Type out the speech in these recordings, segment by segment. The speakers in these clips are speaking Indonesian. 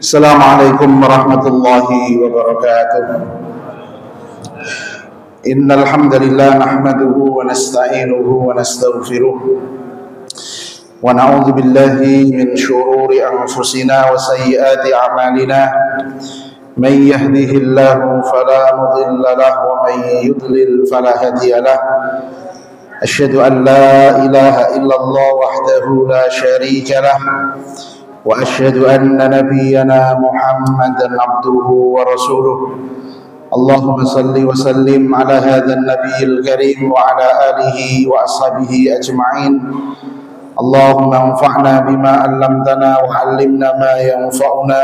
Assalamualaikum warahmatullahi wabarakatuh. Innal hamdalillah nahmaduhu wa nasta'inuhu wa nastaghfiruh wa na'udzu billahi min shururi anfusina wa sayyiati a'malina. Man yahdihillahu fala mudilla lahu wa man yudlil fala hadiya lahu. Asyhadu an la ilaha illallah wahdahu la syarika lahu وأشهد أن نبينا محمدا عبده ورسوله. اللهم صل وسلم على هذا النبي الكريم وعلى آله وأصحابه أجمعين. اللهم انفعنا بما علمتنا وعلمنا ما ينفعنا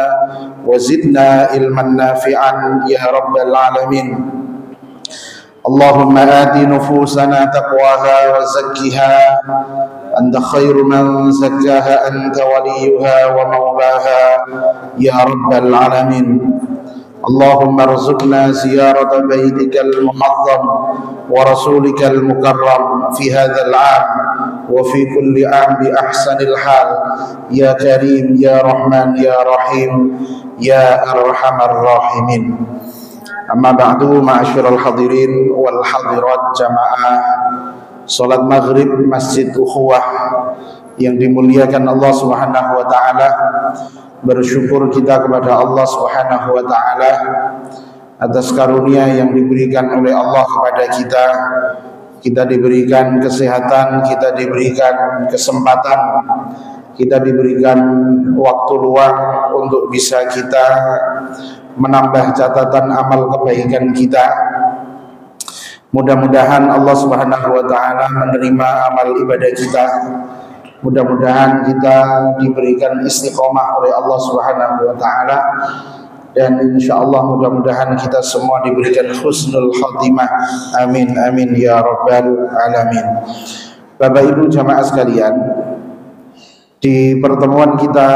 وزدنا علما نافعا يا رب العالمين. اللهم آت نفوسنا تقواها وزكها أنت خير من زكاها أنت وليها ومولاها يا رب العالمين. اللهم ارزقنا زيارة بيتك المعظم ورسولك المكرم في هذا العام وفي كل عام بأحسن الحال يا كريم يا رحمن يا رحيم يا أرحم الراحمين. Amma ba'du, ma'asyiral hadirin wal hadirat jamaah salat maghrib Masjid Ukhuwah yang dimuliakan Allah Subhanahu wa taala. Bersyukur kita kepada Allah Subhanahu wa taala atas karunia yang diberikan oleh Allah kepada kita. Kita diberikan kesehatan, kita diberikan kesempatan, kita diberikan waktu luang untuk bisa kita menambah catatan amal kebaikan kita. Mudah-mudahan Allah Subhanahu wa taala menerima amal ibadah kita. Mudah-mudahan kita diberikan istiqomah oleh Allah Subhanahu wa taala, dan insyaallah mudah-mudahan kita semua diberikan husnul khatimah. Amin amin ya rabbal alamin. Bapak Ibu jamaah sekalian, di pertemuan kita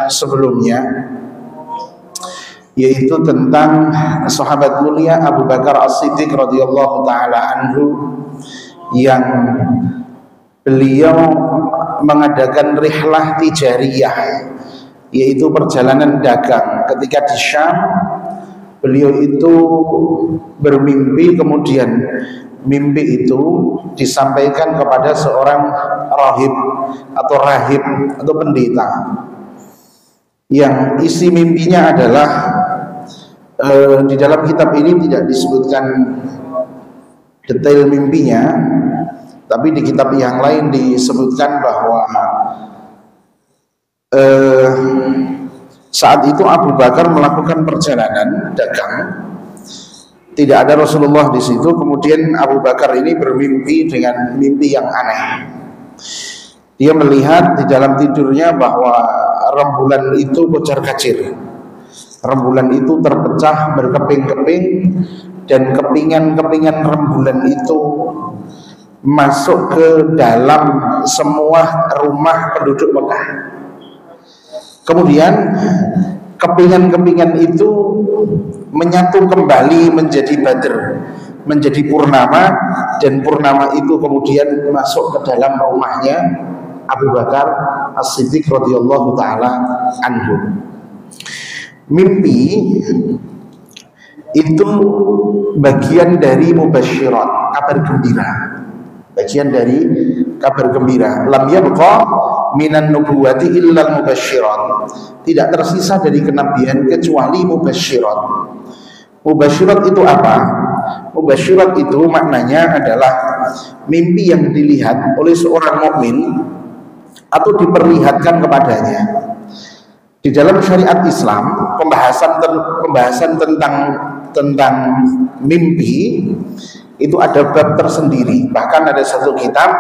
sebelumnya, yaitu tentang sahabat mulia Abu Bakar As-Siddiq radhiyallahu taala anhu, yang beliau mengadakan rihlah tijariyah, yaitu perjalanan dagang. Ketika di Syam, beliau itu bermimpi, kemudian mimpi itu disampaikan kepada seorang rahib atau pendeta, yang isi mimpinya adalah di dalam kitab ini tidak disebutkan detail mimpinya, tapi di kitab yang lain disebutkan bahwa saat itu Abu Bakar melakukan perjalanan dagang, tidak ada Rasulullah di situ. Kemudian Abu Bakar ini bermimpi dengan mimpi yang aneh. Dia melihat di dalam tidurnya bahwa rembulan itu kocar-kacir. Rembulan itu terpecah berkeping-keping, dan kepingan-kepingan rembulan itu masuk ke dalam semua rumah penduduk Mekah. Kemudian kepingan-kepingan itu menyatu kembali menjadi badr, menjadi purnama, dan purnama itu kemudian masuk ke dalam rumahnya Abu Bakar As-Siddiq radhiyallahu taala anhu. Mimpi itu bagian dari mubasyirat, kabar gembira. Bagian dari kabar gembira. Lam yabqa minan nubuwati illa mubasyirat. Tidak tersisa dari kenabian kecuali mubasyirat. Mubasyirat itu apa? Mubasyirat itu maknanya adalah mimpi yang dilihat oleh seorang mukmin atau diperlihatkan kepadanya. Di dalam syariat Islam, pembahasan tentang mimpi itu ada bab tersendiri. Bahkan ada satu kitab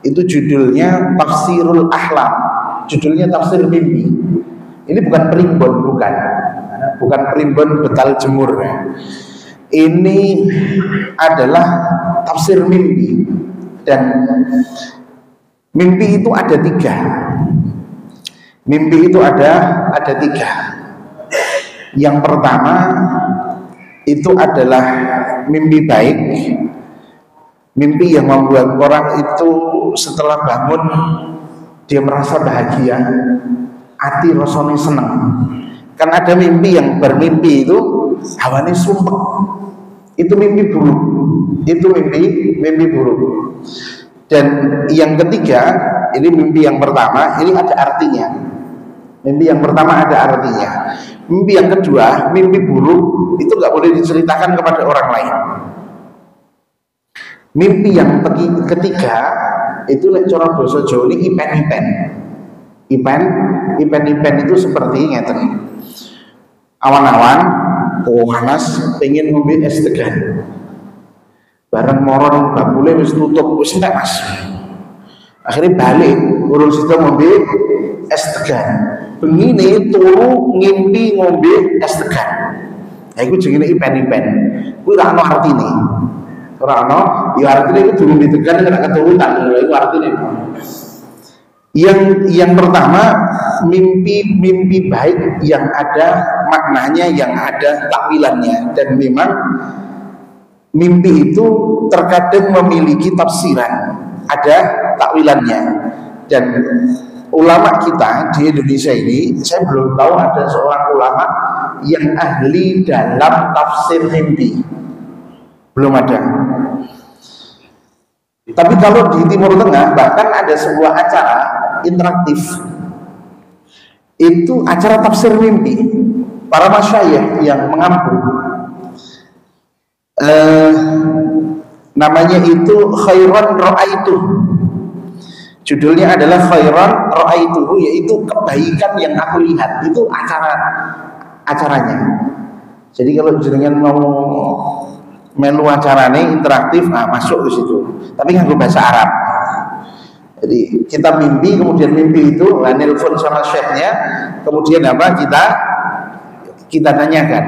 itu judulnya Tafsirul Ahlam, judulnya tafsir mimpi. Ini bukan primbon, bukan primbon betal jemur. Ini adalah tafsir mimpi, dan mimpi itu ada tiga. Mimpi itu ada tiga. Yang pertama itu adalah mimpi baik, Mimpi yang membuat orang itu setelah bangun dia merasa bahagia, hati rasanya senang. Kan ada mimpi yang bermimpi itu hawanya sumpek, itu mimpi buruk, itu mimpi buruk. Dan yang ketiga, ini mimpi yang pertama, ini ada artinya. Mimpi yang pertama ada artinya. Mimpi yang kedua, mimpi buruk itu nggak boleh diceritakan kepada orang lain. Mimpi yang ketiga itu lek cara basa Jawa ini ipen-ipen. Ipen itu seperti ngeten. Awan-awan, panas pengen ngombe es degan. Bareng moron bakule wis tutup, wis entek Mas. Akhirnya balik, urung sida ngombe es degan. Bengine turu ngimpi ngombe es degan. Nah iku jenenge ipen-ipen. Kuwi ora ono artine. Ora ono, ya artine iku durung ditegan nek keturutan, lha iku artine. Yang pertama mimpi baik yang ada maknanya, yang ada takwilannya, dan memang mimpi itu terkadang memiliki tafsiran, ada takwilannya. Dan ulama kita di Indonesia ini, saya belum tahu ada seorang ulama yang ahli dalam tafsir mimpi, belum ada. Tapi kalau di Timur Tengah bahkan ada sebuah acara interaktif, itu acara tafsir mimpi, para masyayikh yang mengampu, namanya itu khairan ra'aituh. Judulnya adalah khairan ra'aituh, yaitu kebaikan yang aku lihat. Itu acaranya. Jadi kalau jenengan mau melu acarane interaktif, masuk ke situ. Tapi nganggo bahasa Arab. Jadi kita mimpi, kemudian mimpi itu nelpon sama chefnya, kemudian apa kita tanyakan.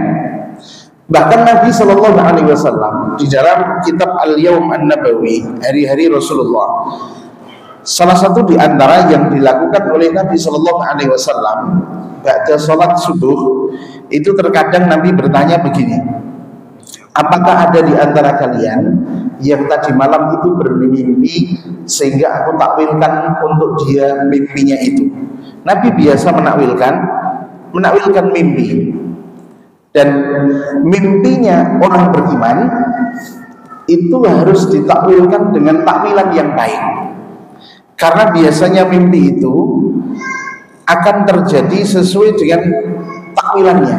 Bahkan Nabi Shallallahu Alaihi Wasallam di dalam kitab Al-Yawm An-Nabawi, hari-hari Rasulullah, salah satu di antara yang dilakukan oleh Nabi Shallallahu Alaihi Wasallam ba'da sholat subuh itu terkadang Nabi bertanya begini, apakah ada di antara kalian yang tadi malam itu bermimpi sehingga aku takwilkan untuk dia mimpinya itu. Nabi biasa menakwilkan mimpi. Dan mimpinya orang beriman itu harus ditakwilkan dengan takwilan yang baik. Karena biasanya mimpi itu akan terjadi sesuai dengan takwilannya.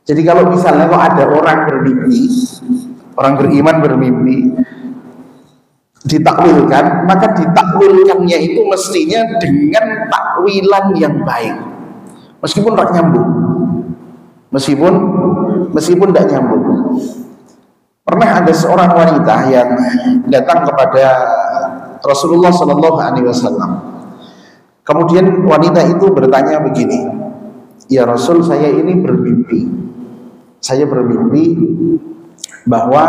Jadi kalau misalnya kok ada orang bermimpi, orang beriman bermimpi, ditakwilkan, maka ditakwilkannya itu mestinya dengan takwilan yang baik. Meskipun tak nyambung. Meskipun tidak nyambung. Pernah ada seorang wanita yang datang kepada Rasulullah Sallallahu Alaihi Wasallam. Kemudian wanita itu bertanya begini, ya Rasul, saya ini bermimpi. Saya bermimpi bahwa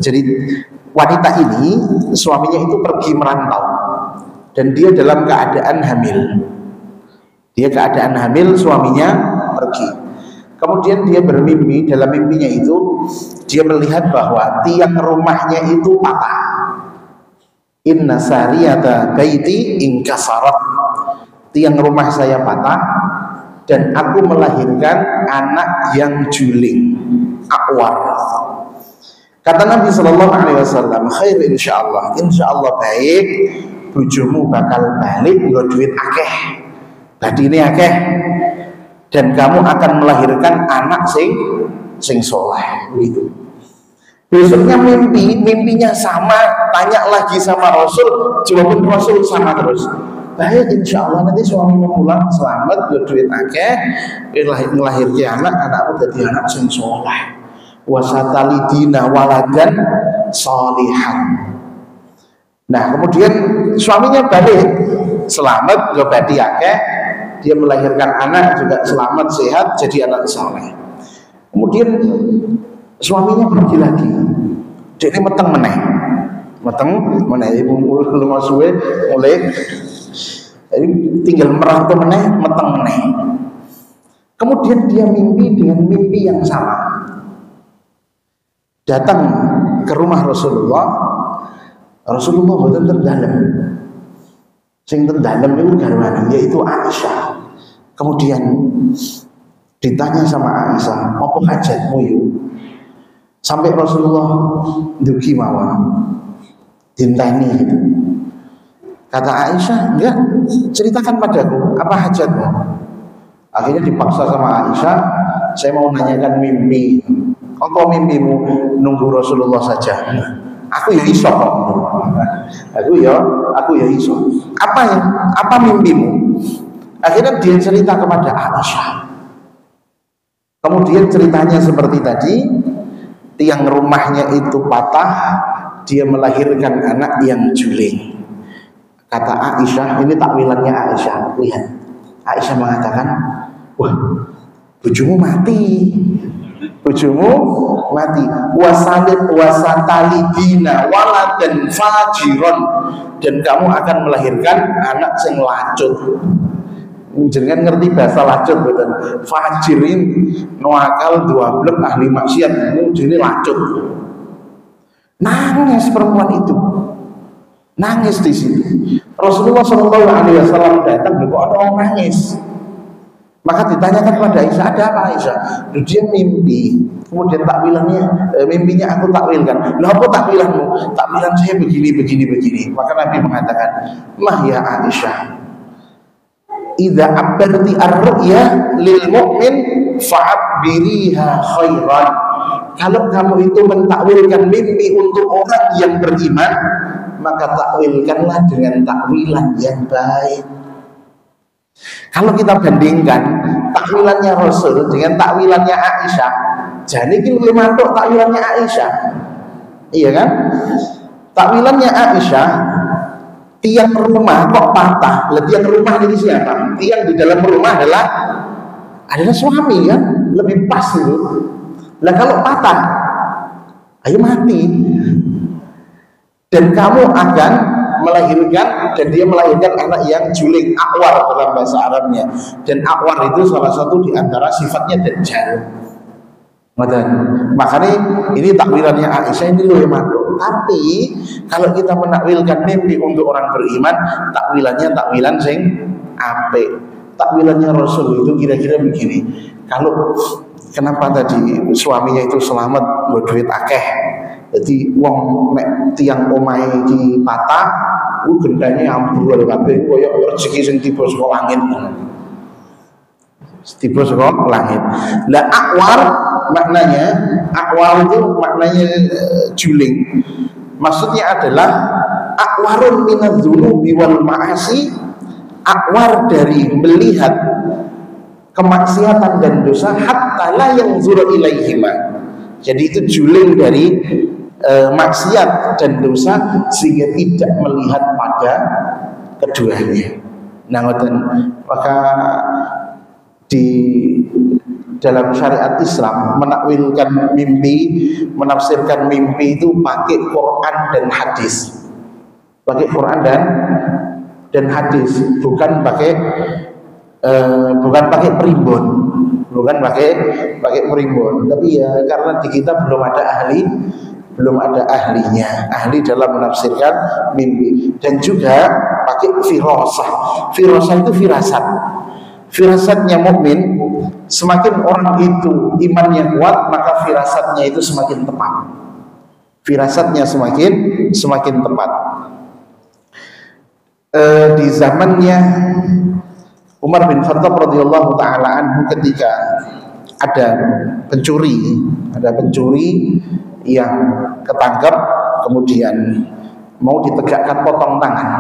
jadi wanita ini suaminya itu pergi merantau dan dia dalam keadaan hamil. Dia keadaan hamil, suaminya pergi. Kemudian dia bermimpi, dalam mimpinya itu dia melihat bahwa tiang rumahnya itu patah. Inna sariyata baiti inkasarat. Tiang rumah saya patah dan aku melahirkan anak yang juling, akwar. Kata Nabi Sallallahu Alaihi Wasallam, khair insyaallah, insyaallah baik, bojomu bakal balik nggo duit akeh. Badine akeh dan kamu akan melahirkan anak sing soleh gitu. Besoknya mimpinya sama, tanya lagi sama Rasul, jawabin Rasul sama terus. Baik insyaallah nanti suamimu pulang selamat, duit akeh, ngelahirkan anakmu jadi anak sing soleh. Wasatalidina waladan solihan. Nah kemudian suaminya balik selamat, gak badi akeh, dia melahirkan anak juga selamat sehat jadi anak soleh. Kemudian suaminya pergi lagi, jadi meteng meneh, ibu rumah suwe mulai, jadi tinggal merantau meneh, meteng meneh. Kemudian dia mimpi dengan mimpi yang sama. Datang ke rumah Rasulullah. Rasulullah boten terdalem. Sing terdalem niku garwane yaitu Aisyah. Kemudian ditanya sama Aisyah, "Apa hajatmu yuk?" Sampai Rasulullah dugi mawon. Dinteni gitu. Kata Aisyah, "Enggak, ceritakan padaku, apa hajatmu?" Akhirnya dipaksa sama Aisyah, "Saya mau nanyakan mimpi." "Apa mimpimu?" "Nunggu Rasulullah saja." Aku ya iso. Aku ya iso. Apa mimpimu? Akhirnya dia cerita kepada Aisyah. Kemudian ceritanya seperti tadi, tiang rumahnya itu patah, dia melahirkan anak yang juling. Kata Aisyah, ini takwilannya Aisyah, lihat. Aisyah mengatakan, "Wah, bojomu mati. Bojomu mati. Wasatalidina waladan fajiron, dan kamu akan melahirkan anak sing lacut." Jenengan ngerti bahasa lacut betul? Fajirin nuakal dua blek ahli maksiat, ini lacut. Nangis perempuan itu, nangis di situ. Rasulullah SAW datang, kok ada orang nangis. Maka ditanyakan pada Aisyah, "Ada apa Aisyah?" Dia mimpi. Kemudian takwilannya, mimpinya aku takwilkan. "Loh, apa takwilanmu?" "Takwilan saya begini." Maka Nabi mengatakan, "Mah ya Aisyah, idza abbarti ar-ru'ya lil mu'min fa'abbiriha khairan." Kalau kamu itu mentakwilkan mimpi untuk orang yang beriman, maka takwilkanlah dengan takwilan yang baik. Kalau kita bandingkan takwilannya Rasul dengan takwilannya Aisyah, jadi kita lebih mantuk takwilannya Aisyah. Iya kan? Takwilannya Aisyah, tiang rumah kok patah. Tiang rumah ini siapa? Tiang di dalam rumah adalah suami kan? Lebih pas itu. Lah kalau patah, ayo mati. Dan kamu akan melahirkan, dan dia melahirkan anak yang juling, akwar dalam bahasa Arabnya. Dan akwar itu salah satu di antara sifatnya dajjal. Makanya ini takwilannya Aisyah, ini loh yang makhluk. Tapi kalau kita menakwilkan mimpi untuk orang beriman, takwilannya takwilan sing apik. Takwilannya Rasul itu kira-kira begini. Kalau kenapa tadi suaminya itu selamat buat duit akeh, jadi wong mek tiang omahe iki patah, gendane ambrol kabeh koyo rezeki sing tiba saka langit. Tiba saka langit. Lah akwar itu maknanya juling. Maksudnya adalah akwarun minadz-dzunubi wal ma'asi, akwar dari melihat kemaksiatan dan dosa, hatta la yanzuru ilaihima. Jadi itu juling dari maksiat dan dosa sehingga tidak melihat pada keduanya. Nah, maka di dalam syariat Islam menakwilkan mimpi, menafsirkan mimpi itu pakai Quran dan hadis. Pakai Quran dan hadis, bukan pakai primbon, bukan pakai primbon. Tapi ya karena di kita belum ada ahlinya, ahli dalam menafsirkan mimpi. Dan juga pakai firasah. Firasah itu firasat. Firasatnya mukmin, semakin orang itu imannya kuat, maka firasatnya itu semakin tepat. Firasatnya semakin tepat. Di zamannya Umar bin Khattab radhiyallahu taala anhu, ketika ada pencuri yang ketangkap, kemudian mau ditegakkan potong tangan.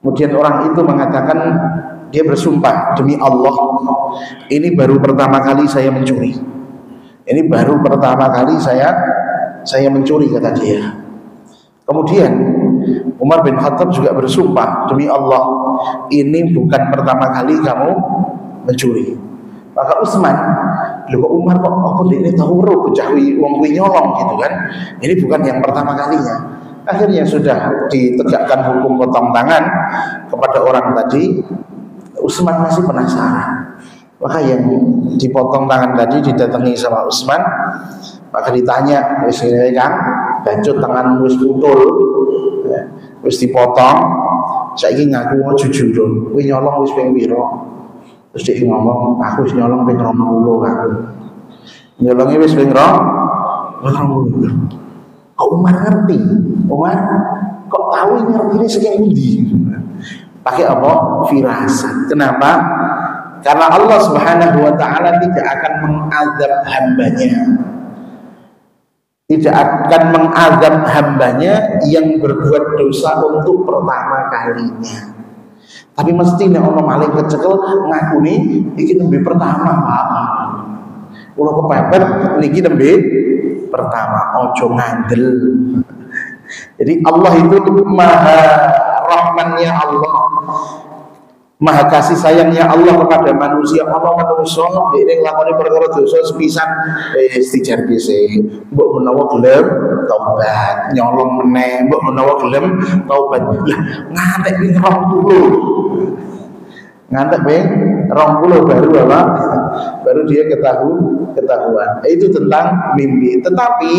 Kemudian orang itu mengatakan, dia bersumpah, "Demi Allah, ini baru pertama kali saya mencuri. Ini baru pertama kali saya mencuri," kata dia. Kemudian Umar bin Khattab juga bersumpah, "Demi Allah, ini bukan pertama kali kamu mencuri." Maka Utsman, "Lho kok Umar kok apa ini tahu bejawi wong kuwi nyolong gitu kan? Ini bukan yang pertama kalinya." Akhirnya sudah ditegakkan hukum potong tangan kepada orang tadi. Utsman masih penasaran. Maka yang dipotong tangan tadi didatangi sama Utsman, maka ditanya, "Wis ngene Kang, bacot tangan wis putul, wis dipotong, saiki ngaku mau jujur, kowe nyolong wis ping pira? Terus dia ngomong, aku wis nyolong ping 20 aku. Nyolongnya wis ping 20. Kok Umar ngerti? Umar kok tahu ngerti ini saking endi? Pakai apa? Firasat. Kenapa? Karena Allah Subhanahu wa taala tidak akan mengazab hambanya. Tidak akan mengazab hambanya yang berbuat dosa untuk pertama kalinya. Tapi mesti nek ana maling kecekel ngakuni iki nembe pertama, Pak. Kula kepepet niki nembe pertama, ojo ngandel. Jadi Allah itu maha rahmannya Allah, maha kasih sayangnya Allah kepada manusia. Apa manusia dene nglakoni perkara dosa sepisan istijar dhisik, mbok menawa gelem taubat, nyolong meneh, mbok menawa gelem taubat. Lah ngantek ping 20. Ngantek ping 20 baru apa? Baru dia ketahuan. Itu tentang mimpi. Tetapi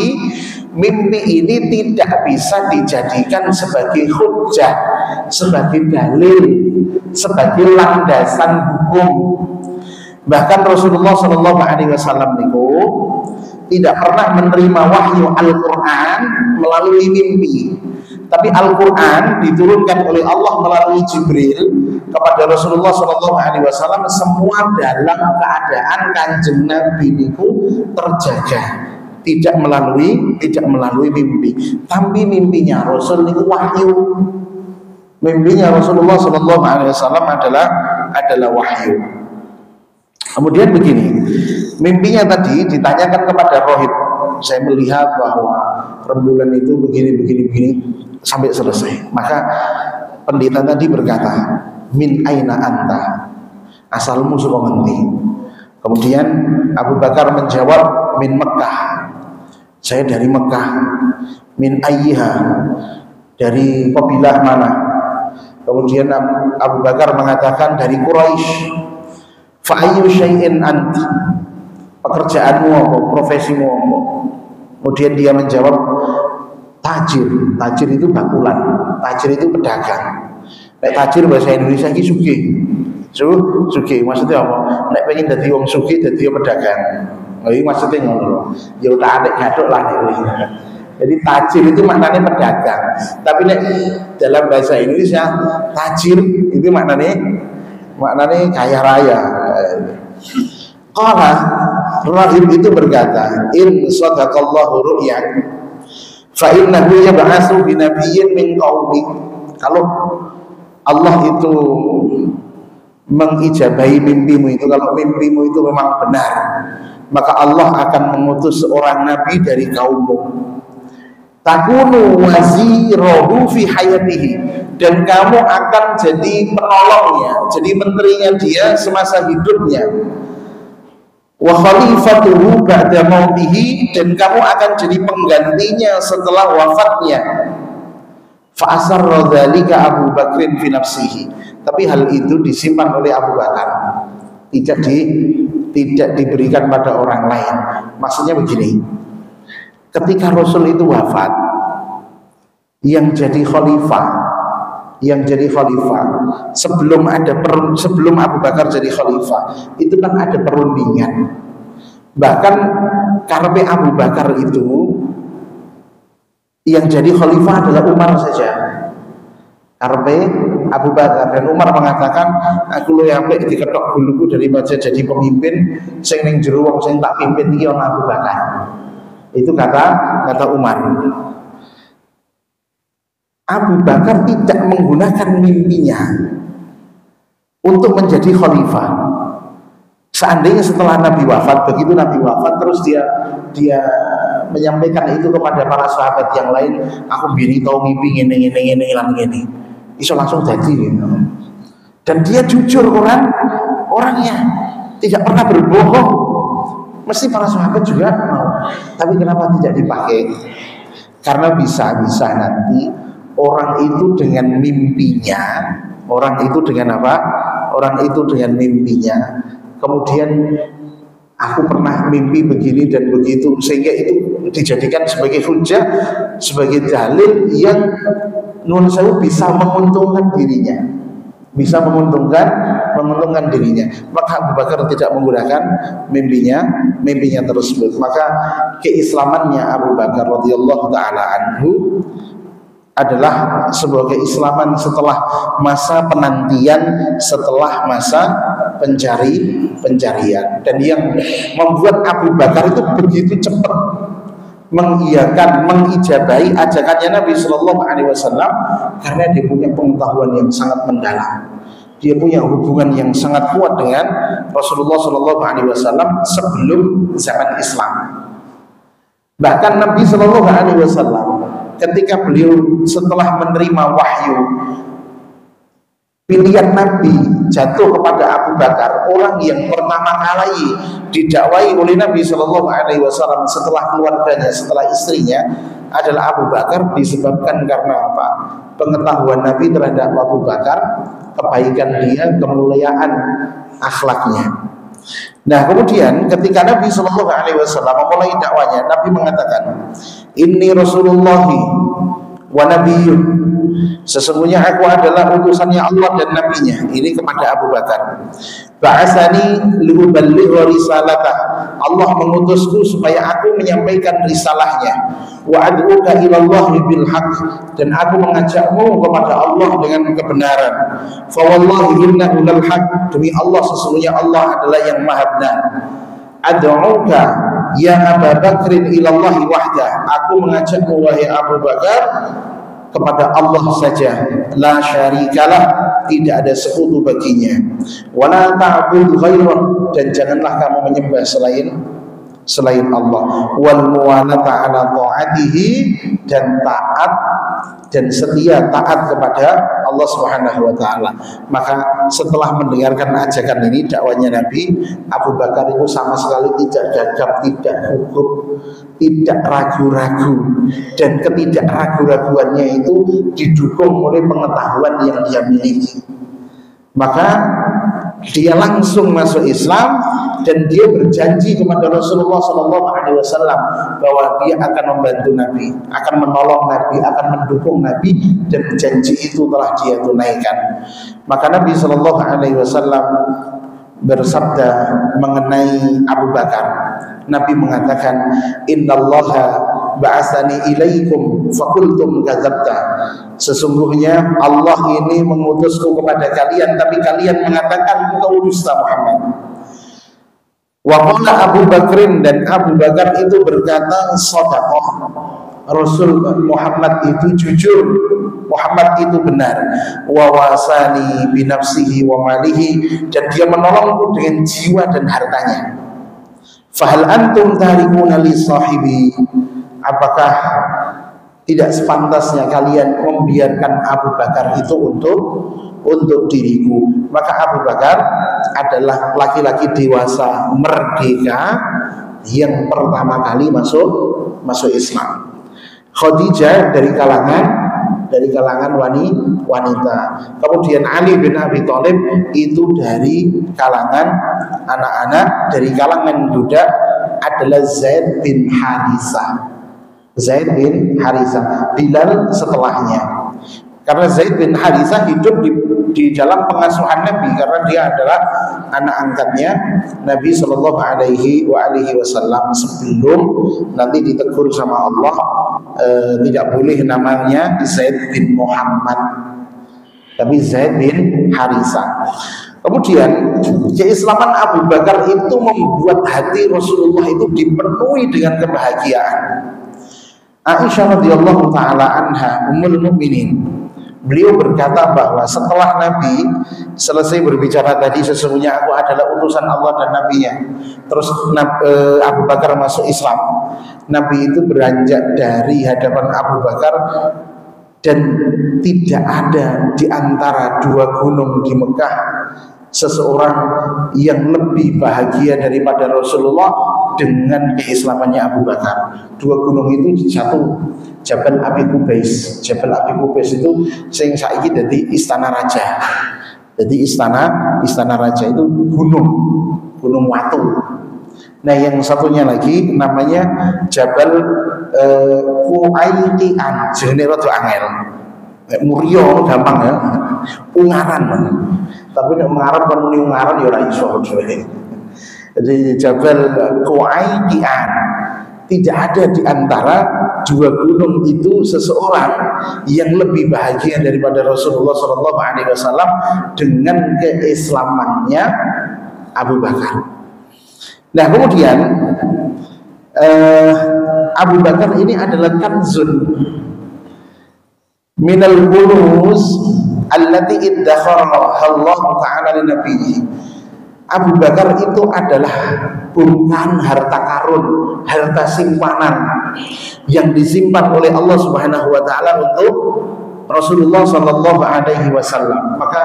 mimpi ini tidak bisa dijadikan sebagai hujjah, sebagai dalil, sebagai landasan hukum. Bahkan Rasulullah SAW itu tidak pernah menerima wahyu Al-Quran melalui mimpi. Tapi Al-Quran diturunkan oleh Allah melalui Jibril kepada Rasulullah SAW semua dalam keadaan kanjeng Nabi itu terjaga, tidak melalui mimpi. Tapi mimpinya Rasul itu wahyu. Mimpinya Rasulullah SAW adalah wahyu. Kemudian begini, mimpinya tadi ditanyakan kepada rohib. Saya melihat bahwa rembulan itu begini sampai selesai. Maka pendeta tadi berkata, min aina anta, asalmu saka ngendi? Kemudian Abu Bakar menjawab, min Mekah, saya dari Mekah. Min ayyiha, dari kabilah mana? Kemudian Abu Bakar mengatakan dari Quraisy. Fa ayyu syai'in anti, pekerjaanmu apa, profesimu apa? Kemudian dia menjawab, tajir. Tajir itu bakulan, tajir itu pedagang. Nek tajir bahasa Indonesia iki sugih. Sugih maksudnya apa? Nek pengen dadi wong sugih dadi pedagang. Oh iki maksudnya ngono. Ya tak adek ngaduk lah iki. Jadi tajir itu maknanya pedagang. Tapi nek dalam bahasa Indonesia tajir itu maknanya kaya raya. Qala rahib itu berkata, in sadaqallahu ru'yak fa innahu yab'atsu bi nabiyyin min qaumik. Kalau Allah itu mengijabahi mimpimu itu, kalau mimpimu itu memang benar, maka Allah akan mengutus seorang nabi dari kaummu. Takunu wazirahu fi hayatihi, dan kamu akan jadi penolongnya, jadi menterinya dia semasa hidupnya. Wa khalifatuhu ba'da mautihi, dan kamu akan jadi penggantinya setelah wafatnya. Fa asarra dzalika Abu Bakrin fi nafsihi, tapi hal itu disimpan oleh Abu Bakar, tidak diberikan pada orang lain. Maksudnya begini, ketika Rasul itu wafat, yang jadi khalifah sebelum Abu Bakar jadi khalifah itu kan ada perundingan. Bahkan karpe Abu Bakar itu yang jadi khalifah adalah Umar saja. Karpe Abu Bakar, dan Umar mengatakan, aku lo yang apik diketok buluku daripada jadi pemimpin sing ning jero wong sing tak pimpin iki ana Abu Bakar. Itu kata Umar. Abu Bakar tidak menggunakan mimpinya untuk menjadi khalifah. Seandainya setelah Nabi wafat, begitu Nabi wafat terus dia menyampaikan itu kepada para sahabat yang lain, aku bini tau mimpi ngene iso langsung jadi gitu. Dan dia jujur orangnya tidak pernah berbohong. Mesti para sahabat juga mau. Tapi kenapa tidak dipakai? Karena bisa nanti orang itu dengan mimpinya, orang itu dengan mimpinya, kemudian aku pernah mimpi begini dan begitu, sehingga itu dijadikan sebagai hujah, sebagai dalil yang nun sewu bisa menguntungkan dirinya, bisa menguntungkan dirinya. Maka Abu Bakar tidak menggunakan mimpinya tersebut. Maka keislamannya Abu Bakar radhiyallahu taala anhu adalah sebuah keislaman setelah masa penantian, setelah masa pencarian. Dan yang membuat Abu Bakar itu begitu cepat mengiyakan, mengijabahi ajakannya Nabi Shallallahu Alaihi Wasallam karena dia punya pengetahuan yang sangat mendalam. Dia punya hubungan yang sangat kuat dengan Rasulullah Shallallahu Alaihi Wasallam sebelum zaman Islam. Bahkan Nabi Shallallahu Alaihi Wasallam ketika beliau setelah menerima wahyu, pilihan Nabi jatuh kepada Abu Bakar, orang yang pertama kali didakwai oleh Nabi Shallallahu Alaihi Wasallam setelah keluarganya, setelah istrinya adalah Abu Bakar. Disebabkan karena apa? Pengetahuan Nabi terhadap Abu Bakar, kebaikan dia, kemuliaan akhlaknya. Nah, kemudian ketika Nabi Shallallahu Alaihi Wasallam memulai dakwanya, Nabi mengatakan, "Inni Rasulullahi wa nabiyyun." Sesungguhnya aku adalah utusannya Allah dan nabinya. Ini kepada Abu Bakar. Ba'asani liuballigha risalatah. Allah mengutusku supaya aku menyampaikan risalahnya. Wa ad'uka ilallahi bil haqq, dan aku mengajakmu kepada Allah dengan kebenaran. Fa wallahi innahu lal haqq, demi Allah sesungguhnya Allah adalah yang maha benar. Ad'uka ya Abu Bakrin ilallahi wahdah, aku mengajakmu wahai Abu Bakar kepada Allah saja, la syarikalah, tidak ada sekutu baginya, wala ta'budu ghairah, dan janganlah kamu menyembah selain Allah, wal muwalata ala ta'atihi, dan taat dan setia taat kepada Allah Subhanahu wa taala. Maka setelah mendengarkan ajakan ini, dakwanya Nabi, Abu Bakar itu sama sekali tidak gagap, tidak gugup, tidak ragu-ragu, dan ketidakragu-raguannya itu didukung oleh pengetahuan yang dia miliki. Maka dia langsung masuk Islam dan dia berjanji kepada Rasulullah SAW bahwa dia akan membantu Nabi, akan menolong Nabi, akan mendukung Nabi, dan janji itu telah dia tunaikan. Maka Nabi SAW bersabda mengenai Abu Bakar. Nabi mengatakan, "Innallaha ba'asani ilaikum fakultum kadzabta." Sesungguhnya Allah ini mengutusku kepada kalian, tapi kalian mengatakan engkau dusta Muhammad. Wa qala Abu Bakrin, dan Abu Bakar itu berkata, shadaqah, Rasul Muhammad itu jujur, Muhammad itu benar. Wa wasani binafsihi wa malihi, dan dia menolongku dengan jiwa dan hartanya. Fahal antum tarikuna li sahibi, apakah tidak sepantasnya kalian membiarkan Abu Bakar itu untuk diriku? Maka Abu Bakar adalah laki-laki dewasa merdeka yang pertama kali masuk Islam. Khadijah dari kalangan wanita. Kemudian Ali bin Abi Thalib itu dari kalangan anak-anak, dari kalangan budak adalah Zaid bin Harisah. Zaid bin Harisah, Bilal setelahnya. Karena Zaid bin Harisah hidup di dalam pengasuhan Nabi, karena dia adalah anak angkatnya Nabi Shallallahu Alaihi Wasallam sebelum nanti ditegur sama Allah, tidak boleh namanya Zaid bin Muhammad, tapi Zaid bin Harisah. Kemudian keislaman Abu Bakar itu membuat hati Rasulullah itu dipenuhi dengan kebahagiaan. Aisyah radhiyallahu taala anha, ummul mukminin, beliau berkata bahwa setelah Nabi selesai berbicara tadi, sesungguhnya aku adalah utusan Allah dan Nabi-Nya, terus Abu Bakar masuk Islam, Nabi itu beranjak dari hadapan Abu Bakar, dan tidak ada di antara dua gunung di Mekah seseorang yang lebih bahagia daripada Rasulullah dengan keislamannya Abu Bakar. Dua gunung itu satu Jabal Abi Qubais. Jabal Abi Qubais itu sing saiki dadi istana raja. Jadi istana raja itu gunung watu. Nah, yang satunya lagi namanya Jabal Kuaitian, jenenge rada angel. Murio gampang ya. Ungaran. Tapi nek ngarep kan muni ungaran ya ora iso. Jadi Jabal Kuaitian. Tidak ada di antara dua gunung itu seseorang yang lebih bahagia daripada Rasulullah SAW dengan keislamannya Abu Bakar. Nah, kemudian Abu Bakar ini adalah kanzun minal kunuz allati iddakharaha Allah Ta'ala li nabiyyi. Abu Bakar itu adalah bukan harta karun, harta simpanan yang disimpan oleh Allah Subhanahu wa taala untuk Rasulullah sallallahu alaihi wasallam. Maka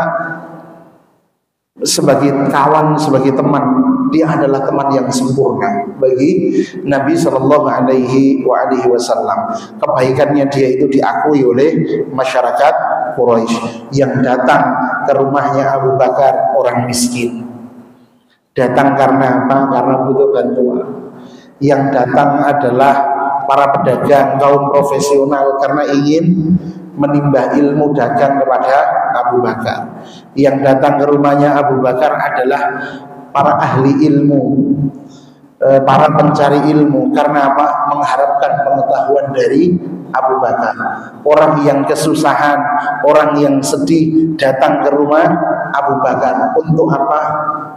sebagai kawan, sebagai teman, dia adalah teman yang sempurna bagi Nabi sallallahu alaihi wasallam. Kebaikannya dia itu diakui oleh masyarakat Quraisy yang datang ke rumahnya Abu Bakar orang miskin. Datang karena apa? Karena butuh bantuan. Yang datang adalah para pedagang, kaum profesional karena ingin menimba ilmu dagang kepada Abu Bakar. Yang datang ke rumahnya Abu Bakar adalah para ahli ilmu, para pencari ilmu. Karena apa? Mengharapkan pengetahuan dari Abu Bakar. Orang yang kesusahan, orang yang sedih datang ke rumah Abu Bakar. Untuk apa?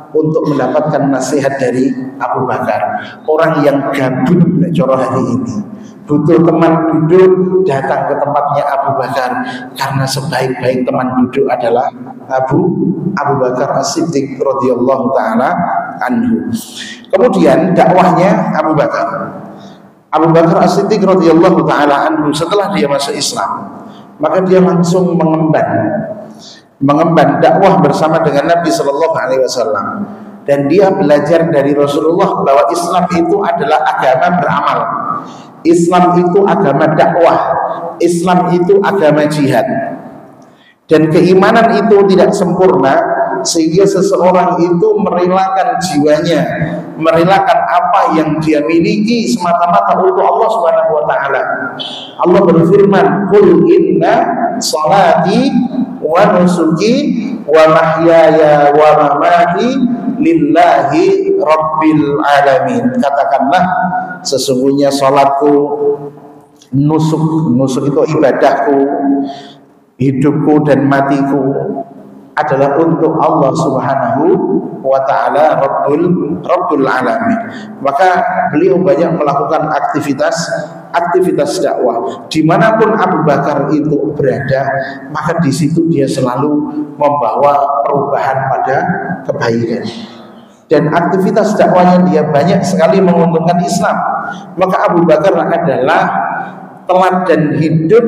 Untuk mendapatkan nasihat dari Abu Bakar. Orang yang gabut coro hari ini butuh teman duduk, datang ke tempatnya Abu Bakar. Karena sebaik-baik teman duduk adalah Abu Bakar As-Siddiq radhiyallahu taala anhu. Kemudian dakwahnya Abu Bakar As-Siddiq radhiyallahu taala anhu, setelah dia masuk Islam, maka dia langsung mengemban dakwah bersama dengan Nabi sallallahu alaihi wasallam. Dan dia belajar dari Rasulullah bahwa Islam itu adalah agama beramal. Islam itu agama dakwah. Islam itu agama jihad. Dan keimanan itu tidak sempurna sehingga seseorang itu merelakan jiwanya, merelakan apa yang dia miliki semata-mata untuk Allah Subhanahu wa taala. Allah berfirman, "Qul inna salati wa nusuki wa mahyaya wa mamati lillahi rabbil alamin." Katakanlah, sesungguhnya salatku, nusuk itu ibadahku, hidupku dan matiku adalah untuk Allah Subhanahu wa taala Rabbul alamin. Maka beliau banyak melakukan aktivitas dakwah. Dimanapun Abu Bakar itu berada, maka di situ dia selalu membawa perubahan pada kebaikan. Dan aktivitas dakwahnya dia banyak sekali menguntungkan Islam. Maka Abu Bakar adalah teladan hidup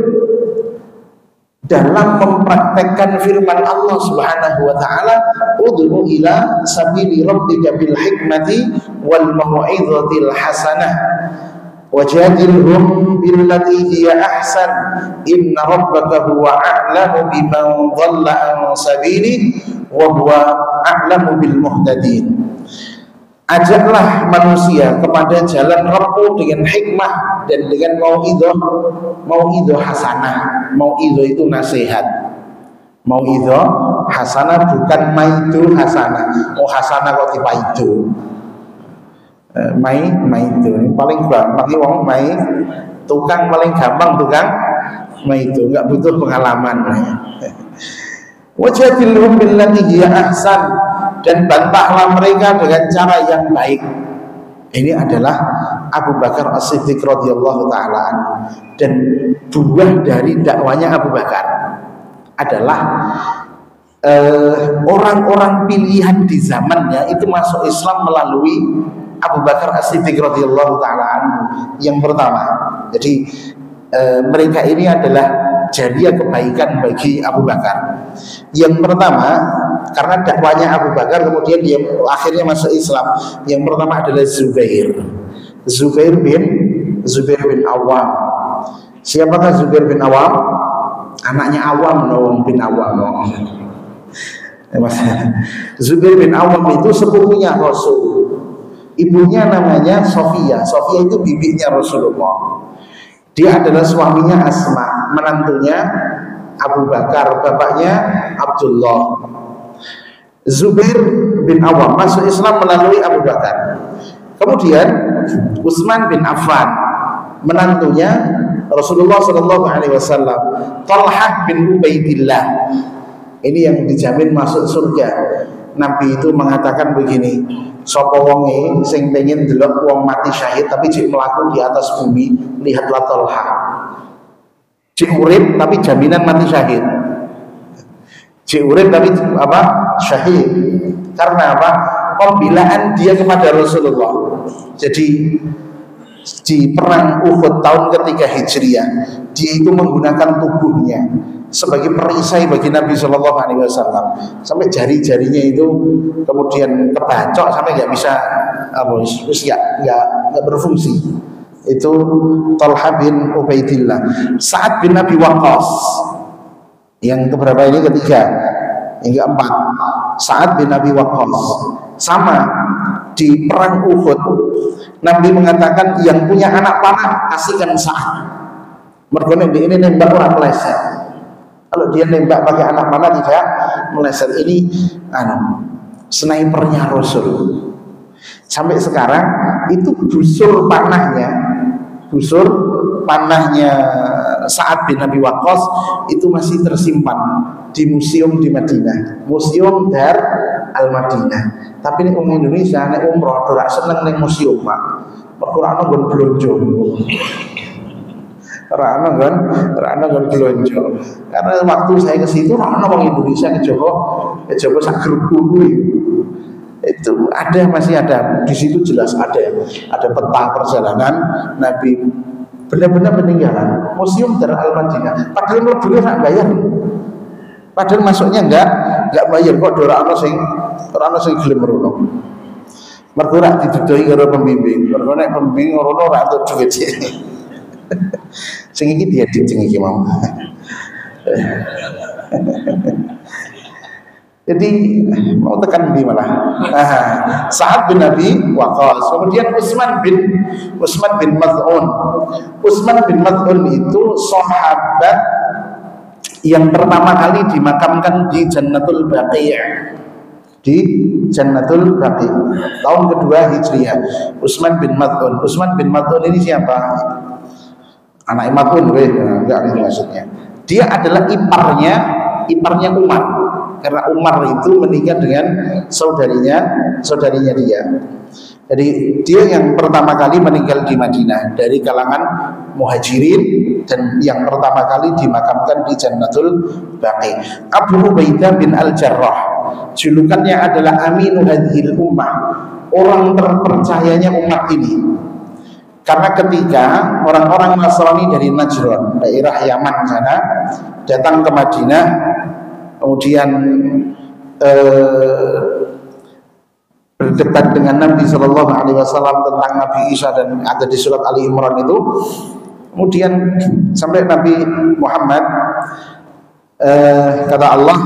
dalam mempraktekkan firman Allah Subhanahu wa taala, ud'u ila sabili rabbika bil hikmati wal mau'izatil hasanah wajadilhum billati hiya ahsan inna rabbaka huwa a'lamu biman dhalla an sabili wa huwa a'lamu bil muhtadin. Ajaklah manusia kepada jalan Rabbmu dengan hikmah dan dengan mau'izah hasanah. Mau'izah itu nasihat. Mau'izah hasanah bukan maidu hasanah. Oh hasanah kok tipe itu. Maidu paling gampang wong tukang paling gampang tukang maidu, enggak butuh pengalaman. Wajadilhum billati hiya ahsan, dan bantahlah mereka dengan cara yang baik. Ini adalah Abu Bakar As-Siddiq radhiyallahu taala anhu. Dan buah dari dakwanya Abu Bakar adalah orang-orang pilihan di zamannya itu masuk Islam melalui Abu Bakar As-Siddiq radhiyallahu taala anhu. Yang pertama, jadi mereka ini adalah jariah kebaikan bagi Abu Bakar. Yang pertama, karena dakwanya Abu Bakar kemudian dia akhirnya masuk Islam. Yang pertama adalah Zubair bin Awam. Siapakah Zubair bin Awam? Anaknya Awam bin Awam. Zubair bin Awam itu sepupunya Rasul. Ibunya namanya Sofia. Sofia itu bibinya Rasulullah. Dia adalah suaminya Asma, menantunya Abu Bakar, bapaknya Abdullah. Zubair bin Awam masuk Islam melalui Abu Bakar. Kemudian Utsman bin Affan, menantunya Rasulullah Shallallahu Alaihi Wasallam. Talhah bin Ubaidillah, ini yang dijamin masuk surga. Nabi itu mengatakan begini, sapa wonge sing pengen delok wong mati syahid tapi jek mlaku di atas bumi, lihatlah Talha. Jek urip tapi jaminan mati syahid. Jek urip tapi apa? Syahid. Karena apa? Pembelaan dia kepada Rasulullah. Jadi di perang Uhud tahun ketiga Hijriah, dia itu menggunakan tubuhnya sebagai perisai bagi Nabi Shallallahu Alaihi Wasallam, sampai jari-jarinya itu kemudian kebacok sampai nggak bisa nggak berfungsi. Itu Talha bin Ubaidillah. Sa'ad bin Abi Waqqas, yang keberapa ini? Ketiga. Yang keempat, Sa'ad bin Abi Waqqas. Sama, di perang Uhud Nabi mengatakan yang punya anak panah kasihkan Sa'ad. Mergo ini nembak orang meleset. Kalau dia nembak pakai anak panah tidak meleset. Ini snipernya Rasul. Sampai sekarang itu busur panahnya Sa'ad bin Abi Waqqas itu masih tersimpan di museum di Madinah, Museum Dar Al-Madinah. Tapi nek wong Indonesia nek umroh ora seneng ning museum, Pak. Perkara nggon blonjo. Ora ana nggon blonjo. Karena waktu saya ke situ ora ana wong Indonesia kejaba sak grup kuwi. Itu masih ada di situ, jelas ada peta perjalanan Nabi, benar-benar peninggalan Museum Dar Al-Madinah. Padahal mlebune sak bayar. Padahal masuknya enggak bayar kok, ora ana sing gelem merono. Mergo rak didudohi karo pembimbing. Mergo nek pembimbing ngono ora entuk dhuwit. Sing iki diedit sing iki mau. Jadi mau tekan di malah. Sa'ad bin Abi Waqqas. Kemudian Utsman bin Maz'un. Utsman bin Maz'un itu sahabat yang pertama kali dimakamkan di Jannatul Baqi'. Di Jannatul Baqi'. Tahun kedua Hijriah. Utsman bin Maz'un. Utsman bin Maz'un ini siapa? Anak Maz'un, enggak ini maksudnya. Dia adalah iparnya Umar. Karena Umar itu menikah dengan saudarinya dia. Jadi dia yang pertama kali meninggal di Madinah dari kalangan Muhajirin, dan yang pertama kali dimakamkan di Jannatul Baqi'. Abu Ubaidah bin Al-Jarrah, julukannya adalah Aminu hadhil ummah, orang terpercayanya umat ini. Karena ketika orang-orang Nasrani dari Najran, daerah Yaman sana, datang ke Madinah, kemudian berdebat dengan Nabi Shallallahu Alaihi Wasallam tentang Nabi Isa, dan ada di surat Ali Imran itu. Kemudian sampai Nabi Muhammad kata Allah,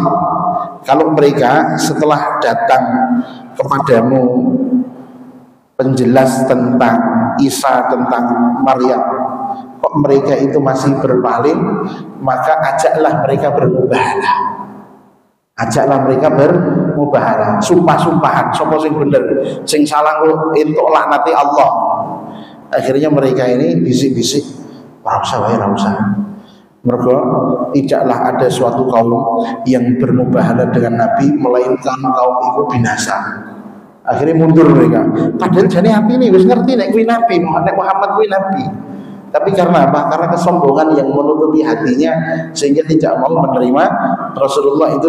kalau mereka setelah datang kepadamu penjelas tentang Isa, tentang Maryam, kok mereka itu masih berpaling, maka ajaklah mereka bermubahalah. Ajaklah mereka bermubahalah, sumpah-sumpahan, sapa sing bener, sing salah entuk laknati Allah. Akhirnya mereka ini bisik-bisik, ora usah. Mergo tidaklah ada suatu kaum yang bermubahalah dengan Nabi melainkan kaum itu binasa. Akhirnya mundur mereka. Padahal jane api ini wis ngerti nek kuwi Nabi, nek Muhammad kuwi Nabi. Tapi karena apa? Karena kesombongan yang menutupi hatinya sehingga tidak mau menerima Rasulullah itu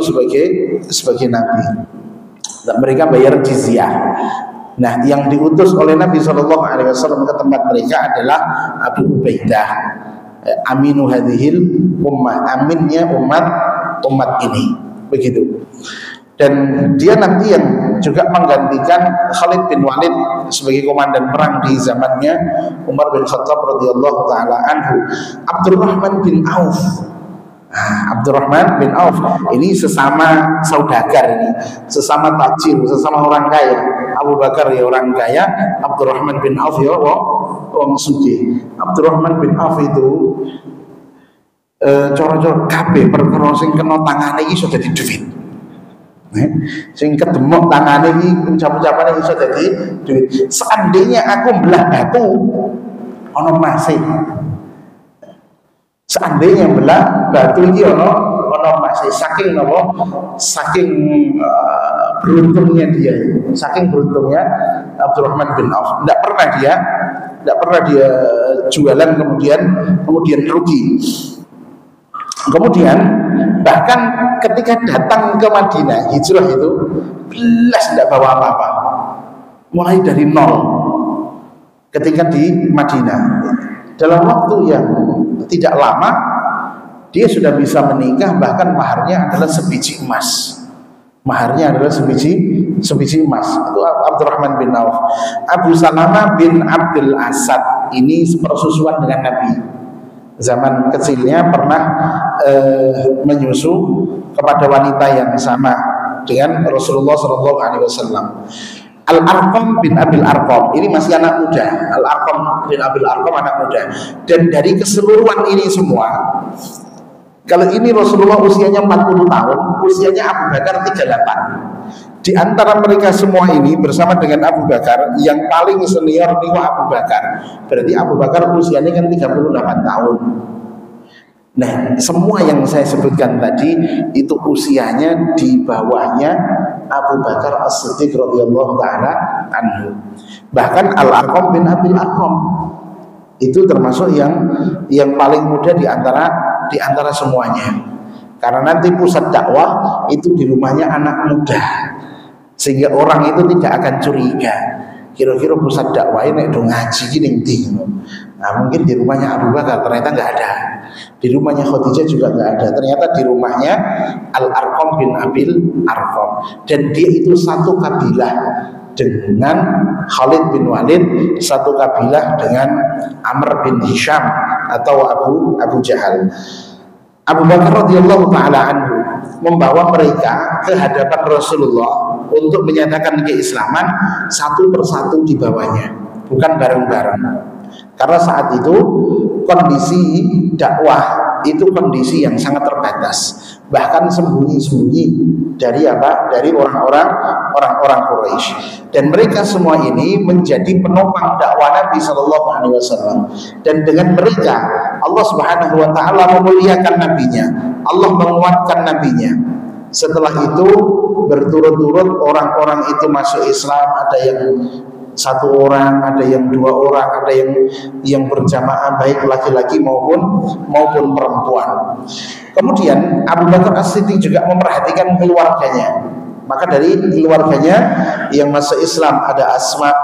sebagai Nabi. Dan mereka bayar jizyah. Nah, yang diutus oleh Nabi Shallallahu Alaihi Wasallam ke tempat mereka adalah Abu Ubaidah, Aminu hadhil ummah, aminnya umat ini, begitu. Dan dia nanti yang juga menggantikan Khalid bin Walid sebagai komandan perang di zamannya Umar bin Khattab radhiyallahu taala anhu. Abdurrahman bin Auf Abdurrahman bin Auf ini sesama saudagar, ini sesama tajir, sesama orang kaya. Abu Bakar ya orang kaya, Abdurrahman bin Auf ya wong sugih. Abdurrahman bin Auf itu coro-coro kabeh perkara sing kena tangane iki iso dadi duit. Sing kedemok tangane iki ucap-ucapane iso dadi duit. Seandainya aku belah batu ana masih. Seandainya belah batu iki ana masih, saking napa? Saking beruntungnya dia, saking beruntungnya Abdurrahman bin Auf. Tidak pernah dia jualan kemudian rugi. Kemudian bahkan ketika datang ke Madinah hijrah itu belas tidak bawa apa-apa, mulai dari nol. Ketika di Madinah dalam waktu yang tidak lama dia sudah bisa menikah, bahkan maharnya adalah sebiji emas. Maharnya adalah sebiji emas. Itu Abdurrahman bin Auf. Abu Salamah bin Abdul Asad ini sepersusuan dengan Nabi. Zaman kecilnya pernah menyusu kepada wanita yang sama dengan Rasulullah SAW. Al-Arqam bin Abil Arqam ini masih anak muda. Al-Arqam bin Abil Arqam anak muda. Dan dari keseluruhan ini semua, kalau ini Rasulullah usianya 40 tahun, usianya Abu Bakar 38. Di antara mereka semua ini bersama dengan Abu Bakar, yang paling senior itu Abu Bakar. Berarti Abu Bakar usianya kan 38 tahun. Nah, semua yang saya sebutkan tadi itu usianya di bawahnya Abu Bakar As-Siddiq radhiyallahu taala anhu. Bahkan Al-Arqam bin Abil Arqam itu termasuk yang paling muda di antara semuanya. Karena nanti pusat dakwah itu di rumahnya anak muda, sehingga orang itu tidak akan curiga kira-kira pusat dakwah ini do ngaji gini. Nah, mungkin di rumahnya Abu Bakar ternyata nggak ada, di rumahnya Khadijah juga nggak ada, ternyata di rumahnya Al-Arqam bin Abil Arqam. Dan dia itu satu kabilah dengan Khalid bin Walid, satu kabilah dengan Amr bin Hisham atau Abu Jahal. Abu Bakar radhiyallahu taala anhu membawa mereka ke hadapan Rasulullah untuk menyatakan keislaman satu persatu di bawahnya, bukan bareng-bareng. Karena saat itu kondisi dakwah itu kondisi yang sangat terbatas, bahkan sembunyi-sembunyi dari orang-orang Quraisy. Dan mereka semua ini menjadi penopang dakwah Nabi Shallallahu Alaihi Wasallam. Dan dengan mereka Allah Subhanahu Wa Taala memuliakan nabinya, Allah menguatkan nabinya. Setelah itu berturut-turut orang-orang itu masuk Islam. Ada yang satu orang, ada yang dua orang, ada yang berjamaah, baik laki-laki maupun perempuan. Kemudian Abu Bakar As-Siddiq juga memperhatikan keluarganya. Maka dari keluarganya yang masuk Islam ada Asma,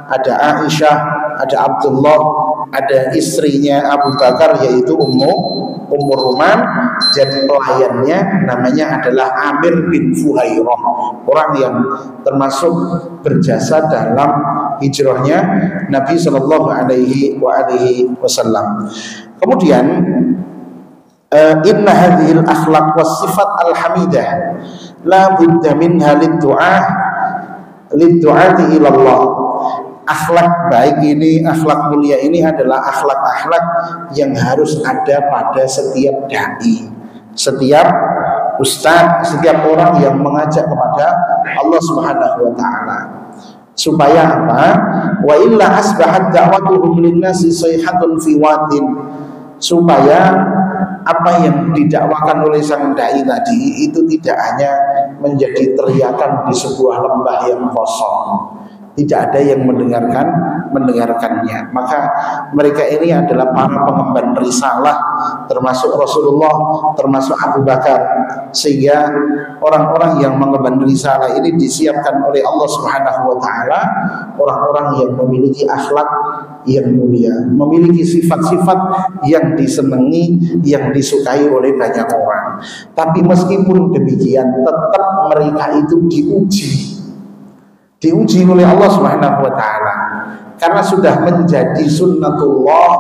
ada Aisyah, ada Abdullah, ada istrinya Abu Bakar yaitu Ummu Ruman, dan pelayannya namanya adalah Amir bin Fuhairah, orang yang termasuk berjasa dalam hijrahnya Nabi Shallallahu Alaihi Wasallam. Kemudian inna hadhil akhlaq was sifat al hamidah la budda minha lid-du'ati ila Allah. Akhlak baik ini, akhlak mulia ini adalah akhlak-akhlak yang harus ada pada setiap dai, setiap ustaz, setiap orang yang mengajak kepada Allah Subhanahu wa taala. Supaya apa? Wa illa asbahat da'watuhum lin-nasi sayhatun fi wadin. Supaya apa yang didakwakan oleh sang dai tadi itu tidak hanya menjadi teriakan di sebuah lembah yang kosong, tidak ada yang mendengarkannya. Maka mereka ini adalah para pengemban risalah, termasuk Rasulullah, termasuk Abu Bakar, sehingga orang-orang yang mengemban risalah ini disiapkan oleh Allah Subhanahu wa taala, orang-orang yang memiliki akhlak yang mulia, memiliki sifat-sifat yang disenangi, yang disukai oleh banyak orang. Tapi meskipun demikian, tetap mereka itu diuji oleh Allah Subhanahu wa taala, karena sudah menjadi sunnatullah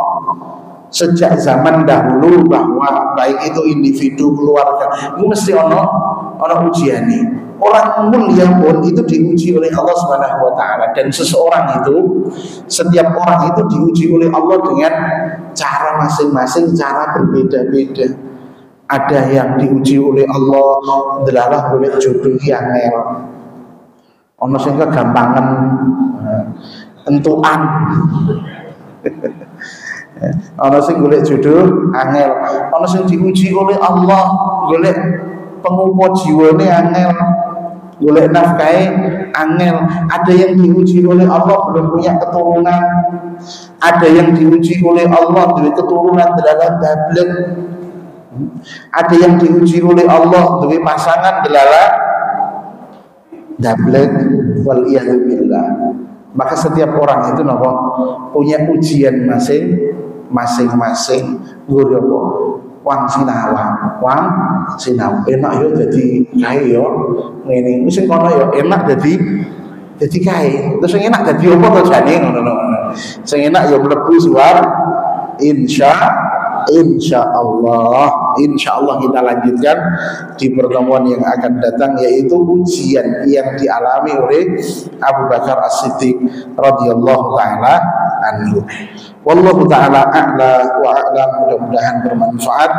sejak zaman dahulu bahwa baik itu individu, keluarga, itu mesti ono ujian nih. Orang mulia pun itu diuji oleh Allah Subhanahu wa taala, dan seseorang itu, setiap orang itu diuji oleh Allah dengan cara masing-masing, cara berbeda-beda. Ada yang diuji oleh Allah delalah oleh jodoh yang angel. Ono sing kegampangan entukan. Ono sing golek jodoh angel, ono sing diuji oleh Allah golek pengupo jiwane angel, golek nafkahe angel. Ada yang diuji oleh Allah belum punya keturunan, ada yang diuji oleh Allah duwe keturunan delalah dablek, ada yang diuji oleh Allah duwe pasangan delalah dablek, wal iyadzubillah. Maka setiap orang itu nopo punya ujian masing-masing. Guru apa? Wang sinau. Enak yo dadi kae yo ngene. Wis kono yo enak dadi kae. Terus sing enak dadi apa to jane ngono. Sing enak yo mlebu suar Insya Allah kita lanjutkan di pertemuan yang akan datang, yaitu ujian yang dialami oleh Abu Bakar As-Siddiq radhiyallahu taala anhu. Wallahu taala a'la wa a'lam. Mudah-mudahan bermanfaat.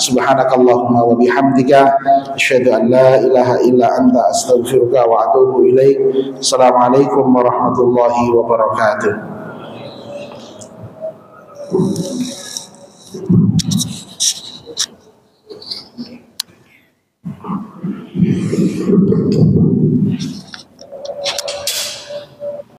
Subhanakallahumma wa bihamdika asyhadu an la ilaha illa anta astaghfiruka wa atubu ilaik. Assalamualaikum warahmatullahi wabarakatuh.